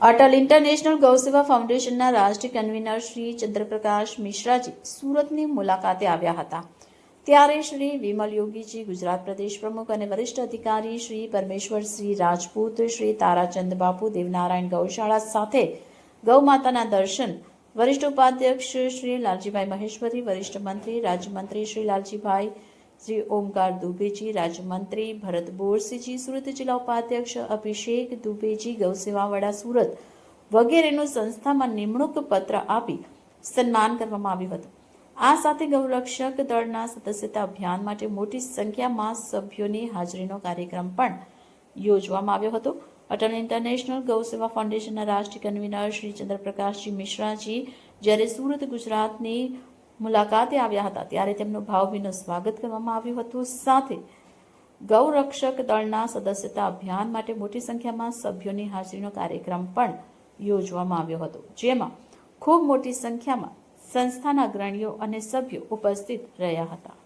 Atal international ગૌસેવા ફાઉન્ડેશનના રાષ્ટ્રીય convener Shri Chandraprakash Mishraji સુરતની મુલાકાતે આવ્યા હતા ત્યારે શ્રી વિમલ યોગીજી, ગુજરાત પ્રદેશ પ્રમુખ અને વરિષ્ઠ અધિકારી શ્રી પરમેશ્વરસિંહ રાજપૂત, શ્રી તારાચંદ બાપુ, દેવનારાયણ ગૌશાળા સાથે ગૌ માતાના દર્શન, વરિષ્ઠ ઉપાધ્યક્ષ શ્રી લાલજીભાઈ મહેશ્વરી, વરિષ્ઠ મંત્રી રાજ્યમંત્રી શ્રી લાલજીભાઈ, શ્રી ઓમકાર દુબેજી, રાજ્યમંત્રી ભરત બોરસીજી, સુરત જિલ્લા ઉપાધ્યક્ષ અભિષેક દુબેજી, ગૌસેવા વડા સુરત વગેરેનું સંસ્થામાં નિમણૂક પત્ર આપી સન્માન કરવામાં આવ્યું હતું. આ સાથે ગૌરક્ષક દળના સદસ્યતા અભિયાન માટે મોટી સંખ્યામાં સભ્યોની હાજરીનો કાર્યક્રમ પણ યોજવામાં આવ્યો હતો. અટલ ઇન્ટરનેશનલ ગૌસેવા ફાઉન્ડેશનના રાષ્ટ્રીય કન્વીનર શ્રી ચંદ્રપ્રકાશજી મિશ્રાજી જ્યારે સુરત ગુજરાતની મુલાકાતે આવ્યા હતા ત્યારે તેમનું ભાવભીનું સ્વાગત કરવામાં આવ્યું હતું. સાથે ગૌરક્ષક દળના સદસ્યતા અભિયાન માટે મોટી સંખ્યામાં સભ્યોની હાજરીનો કાર્યક્રમ પણ યોજવામાં આવ્યો હતો, જેમાં ખૂબ મોટી સંખ્યામાં સંસ્થાના અગ્રણીઓ અને સભ્યો ઉપસ્થિત રહ્યા હતા.